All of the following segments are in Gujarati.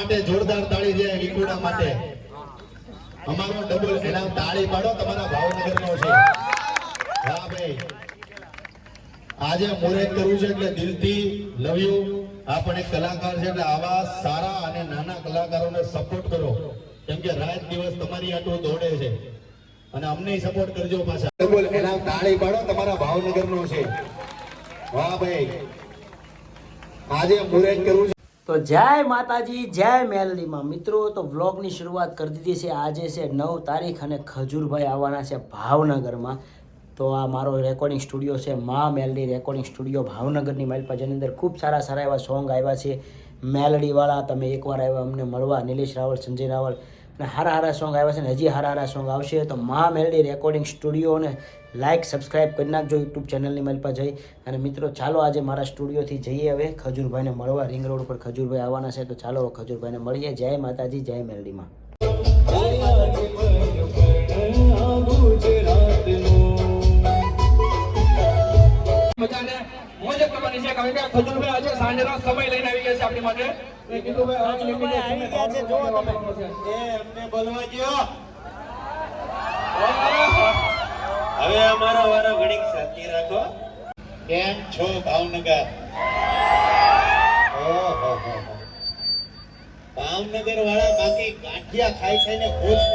માટે જોરદાર તાળી છે વિકુડા માટે અમારો ડબલ એના તાળી પાડો તમારા ભાવનગરનો છે વાહ ભાઈ આજે મુહૂર્ત કરવું છે એટલે દિલથી લવ યુ આપણે કલાકાર છે એટલે આવા સારા અને નાના કલાકારોને સપોર્ટ કરો કેમ કે રાત દિવસ તમારી આટલું દોડે છે અને અમને સપોર્ટ કરજો પાછા ડબલ એના તાળી પાડો તમારા ભાવનગરનો છે વાહ ભાઈ આજે મુહૂર્ત કરવું છે તો જય માતાજી જય મેલડીમાં મિત્રો તો વ્લોગની શરૂઆત કરી દીધી છે આજે છે 9 તારીખ અને ખજૂરભાઈ આવવાના છે ભાવનગરમાં તો આ મારો રેકોર્ડિંગ સ્ટુડિયો છે મા મેલડી રેકોર્ડિંગ સ્ટુડિયો ભાવનગરની માલપા જેની અંદર ખૂબ સારા સારા એવા સોંગ આવ્યા છે મેલડીવાળા તમે એકવાર આવ્યા અમને મળવા નિલેશ રાવળ સંજય રાવળ અને હારા હારા સોંગ આવ્યા છે ને હજી હારા હારા સોંગ આવશે તો મા મેલડી રેકોર્ડિંગ સ્ટુડિયોને લાઇક સબસ્ક્રાઈબ કરી નાખજો યુટ્યુબ ચેનલની માલપા જઈ અને મિત્રો ચાલો આજે મારા સ્ટુડિયોથી જઈએ હવે ખજૂરભાઈને મળવા રિંગ રોડ પર ખજૂરભાઈ આવવાના છે તો ચાલો ખજૂરભાઈને મળીએ જય માતાજી જય મેલડીમાં સમય લઈને આવી ગયા છે આપણી માટે હવે અમારો વારો ઘડીક શાંતિ રાખો કેમ છો ભાવનગર ઓહો ભાવનગર વાળા બાકી ગાંઠિયા ખાઈ ખાઈને ખુશ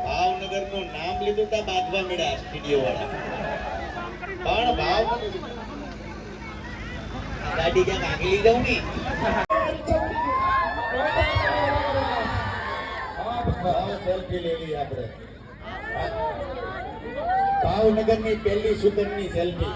ભાવનગર નું નામ લીધું તા બાંધવા મળ્યા સ્ટુડિયો વાળા પણ ભાવનગર ગાડી ક્યાંક આગળ લઈ જાઉં ની સેલ્ફી લઈ લઈએ આપણે ભાવનગર ની પહેલી સુગંધ ની સેલ્ફી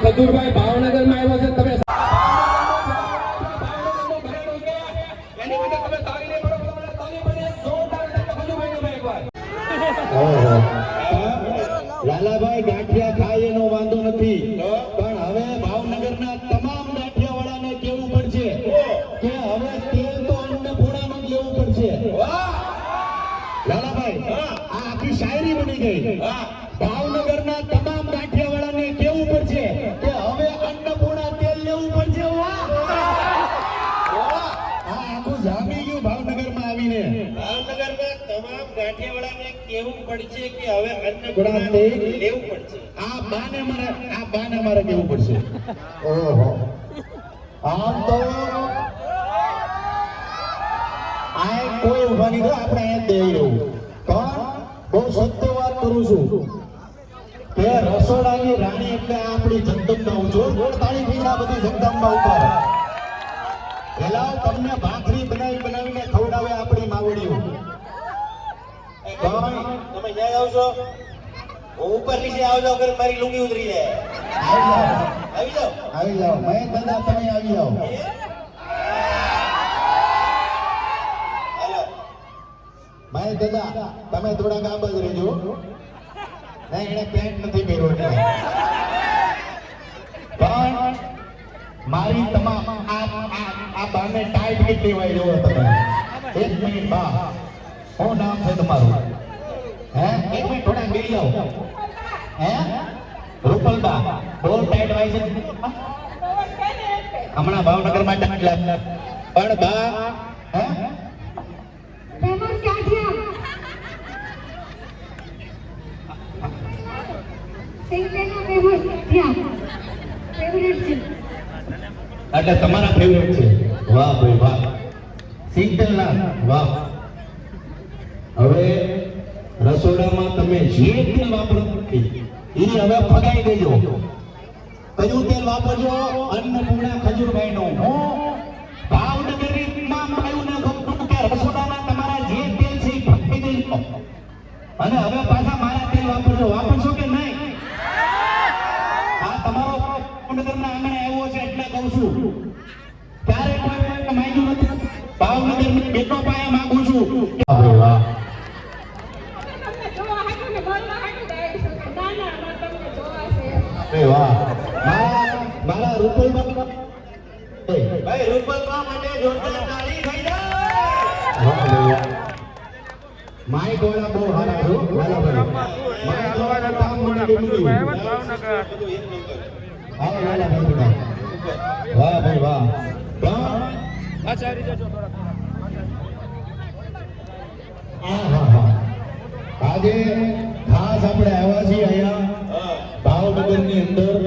ખજૂરભાઈ ભાવનગર માં આવ્યો છે તમે લાલાભાઈ ગાંઠિયા ખાય એનો વાંધો નથી પણ હવે ભાવનગરના તમામ ગાંઠિયા વાળાને કેવું પડશે કે હવે તેલ તો અન્નપૂર્ણામાં જ લેવું પડશે લાલાભાઈ આ આખી શાયરી બની ગઈ ભાવનગરના તમામ ગાંઠિયા વાળાને કેવું પડશે કે હવે અન્નપૂર્ણા તેલ લેવું પડશે આ આખું જામી ગયું ભાવનગરમાં આવીને ભાવનગરમાં તમામ ગાંઠિયાવાળાને કેવું પડશે કે હવે અન્નપૂર્ણા તેલ લેવું પડશે આ બાને મારે કેવું પડશે ઓહો આમ તો આ કોઈ ઉભા નહીં આપણે અહીંયા દઈ રહ્યું પણ બહુ સત્ય વાત કરું છું કે રસોડાની રાણી એટલે આપણી જગદંબા ઉજો ગોળ તાળી પીના બધી જગદંબા ઉપર પેલા તમને ભાખરી બનાવીને ખવડાવે આપણી માવડીઓ તમે ન્યાય આવશો ઉપર નીચે આવજો અગર મારી લુંગી ઉતરી જાય આવી જાઓ મેં દાદા તમે આવી જાઓ મેં દાદા તમે થોડાક આ બાજુ રહેજો એને પેન્ટ નથી પહેર્યો પણ મારી તમામ આ બાને ટાઈટ કેટલી વાય જોવો તમે 1 મિનિટ બા શું નામ છે તમારું હે 1 મિનિટ થોડા બેસી જાઓ હે રૂપલબા બહુ ટાઈટ વાય છે હમણાં ભાવનગરમાં ટાઈટ લાગ પણ બા હે એટલે તમારા ફેવરેટ છે વાહ ભાઈ વાહ સિંગલના વાહ હવે રસોડામાં તમે જે તેલ વાપરો એ હવે ફગાઈ દેજો કયું તેલ વાપરજો અન્નપૂર્ણા ખજૂરભાઈ નું ભાવનગરની તમામ ભાઈઓને ગમતું કે રસોડામાં તમારા જે તેલ છે એ ફગાઈ દેજો અને હવે પાછા મારા તેલ વાપરશો કે નહીં આ તમારો ભાવનગરના આંગણે આવ્યો છે એટલે કહું છું ક્યારે કોઈ માંગ્યું નથી ભાવનગરની બેટો પાસે માંગુ છું વાહ મારા રૂપલમાં ભાઈ રૂપલમાં માટે જોરદાર તાળી થઈ જાય વાહ ભાઈ વાહ. માઈક વાળા બહુ સારા છો વાલા ભાઈ. માઈક વાળા કામ મને ગમ્યું. આવો વાલા ભાઈ બધા. વાહ ભાઈ વાહ. પણ આહાહા. આજે ખાસ આપણે આવ્યા છીએ અહીંયા ભાવનગરની અંદર.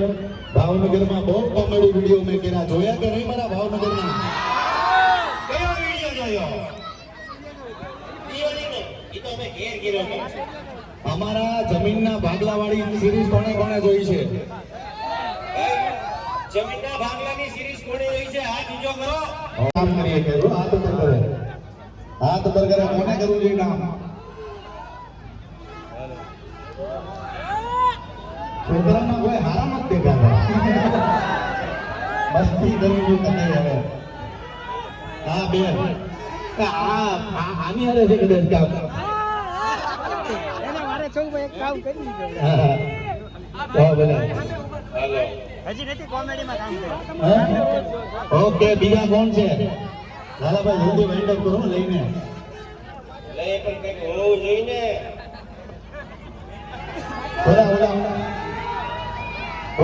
ભાવનગરમાં બહુ કોમેડી વિડીયો મેં કર્યા. જોયા કે નહીં મારા ભાવનગરના? કયો વિડીયો જોયો? અમારા જમીનના ભાગલાવાળી સિરીઝ કોણે કોણે જોઈ છે? જમીનના ભાગલાની સિરીઝ કોણે જોઈ છે? હાથ ઊંચો કરો. કામ કરીએ કે હાથ ઉપર કરે. હાથ ઉપર કરે. કોને કરવું જોઈએ કામ? છોકરામાં કોઈ હારા નથી દેખાતા. મસ્તી કરવી તને હવે. હા બેન. આની હારે છે કદાચ કામ. ઓકે, બીજા કોણ છે? લાલાભાઈ જલ્દી વાઇન્ડ અપ કરો લઈને. લઈ પણ કંઈક હોવું જોઈએ ને. ઓલા ઓલા ઓલા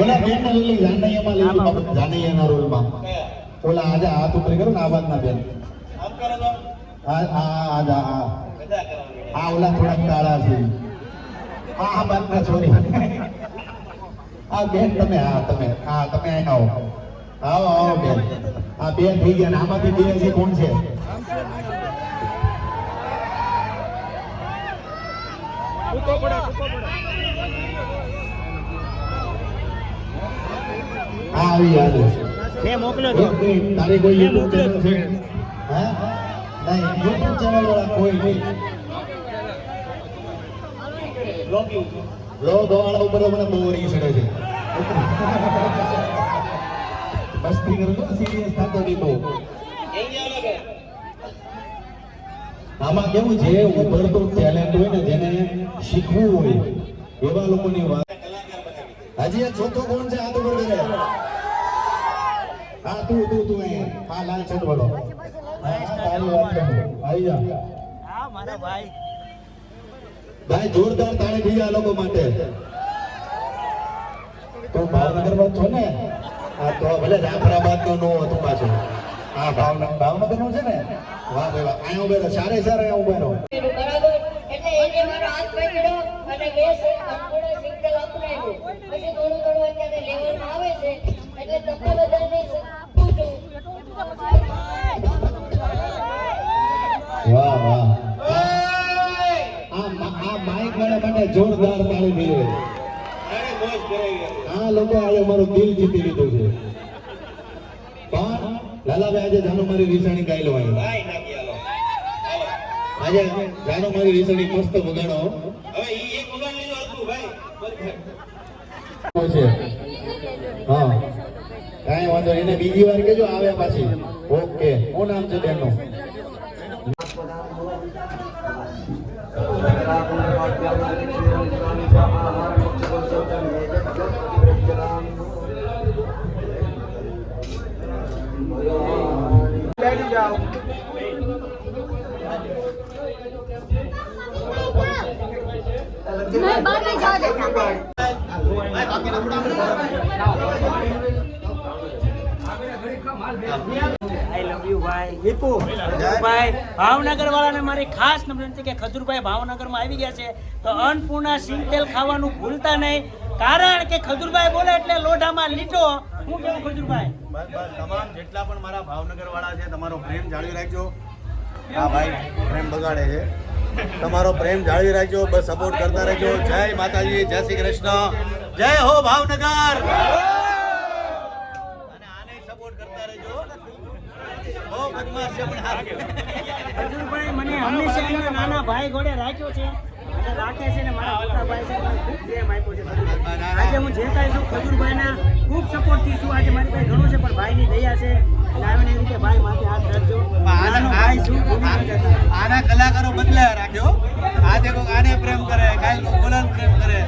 ઓલા બેન ને લઈ જાનૈયામાં લઈ લો. જાનૈયાના રોલમાં ઓલા આજે હાથ ઉપર કરો ને આ વાતના બેન. આમ કરો તો બધા કરવાનું. આ ઓલા થોડા કાળા છે. આ બાતના છોરી. આ બેન તમે તમે અહીં આવો. આવો આવો બેન. આ બે થઈ ગયા ને આમાંથી બે છે કોણ છે? આ આવી યાદ મેં મોકલ્યો તો. તારી કોઈ યુટ્યુબ ચેનલ છે? હા નહીં, યુટ્યુબ ચેનલ વાળા કોઈ નહીં. લોગ વાળા ઉપર મને બહુ રીસ ચડે છે. મસ્તી કરું તો સિરિયસ થતો નહીં બહુ. આમાં કેવું છે, ઉભરતું ટેલેન્ટ હોય ને જેને શીખવું હોય એવા લોકોની વાત. હજી એક ચોથો કોણ છે? હાથ ઉપર કરે. હા તું આ લાલ શર્ટ વાળો. તારી વાત કરું. આવી જા ભાઈ ભાઈ, જોરદાર તાળી થઈ આ લોકો માટે. તો ભાવનગરમાં છો ને? હા તો ભલે જાફરાબાદ નો નો હતું પાછું. હા ભાવનગર નું છે ને? વાહ ભાઈ વાહ. અહીંયા ઉભેલો સારે અહીંયા ઉભેલો. બરાબર. એટલે એને મારો હાથ પકડ્યો અને બે થોડા સિગ્નલ અપનાવ્યું. પછી થોડું અત્યારે લેવલમાં આવે છે. એટલે તમને બધાને પૂછું. વાહ વાહ. આ માઈક વાળા માટે જોરદાર તાળી થઈ હોય. અરે મોજ કરાવી ગયો. આ લોકો આજે મારું દિલ જીતી લીધું છે. પણ લાલાભાઈ આજે જાનો મારી રીસાણી ગાઈ લો. ભાઈ નાખી હાલો. હાલો. આજે જાનો મારી રીસાણી મસ્ત વગાડો. હવે ઈ એક વગાડ લીધું હતું ભાઈ. છે. હા કાંઈ વાંધો નહીં. એને બીજી વાર કેજો આવે પાછી. ઓકે, શું નામ છે બેનનું? मैं बाद में जा देता આઈ લવ યુ ભાઈ. વિપુ ભાઈ, ભાવનગર વાળાને મારી ખાસ વિનંતી કે ખજૂરભાઈ ભાવનગરમાં આવી ગયા છે તો અન્નપૂર્ણા સિંગ તેલ ખાવાનું ભૂલતા નહીં. કારણ કે ખજૂરભાઈ બોલે એટલે લોઢામાં લીટો. હું કેવું ખજૂરભાઈ? બસ તમામ જેટલા પણ મારા ભાવનગર વાળા છે, તમારો પ્રેમ જાળવી રાખજો. હા ભાઈ, પ્રેમ બગાડે છે. તમારો પ્રેમ જાળવી રાખજો, બસ સપોર્ટ કરતા રહેજો. જય માતાજી, જય શ્રી કૃષ્ણ, જય હો ભાવનગર. અને આને સપોર્ટ કરતા રહેજો. બહુ બદમાશ છે પણ હારું. ખજૂરભાઈ મને હંમેશા એના નાના ભાઈ ઘોડે રાખ્યો છે અને રાખે છે ને મારા મોટા ભાઈ છે મને ખૂબ પ્રેમ આપ્યો છે ખજૂરભાઈ. આજે હું જે કાંઈ છું ખજૂરભાઈના ખૂબ સપોર્ટથી છું. આજે મારી પાસે ઘણું છે પણ ભાઈની દયા છે. લાવીને એવી રીતે ભાઈ માથે હાથ રાખજો. નાનો ભાઈ છું, ભૂલી ન જતા. આના કલાકારો બદલાયા રાખ્યો. આજે કોક આને પ્રેમ કરે, કાલ કોક ઓલાને પ્રેમ કરે.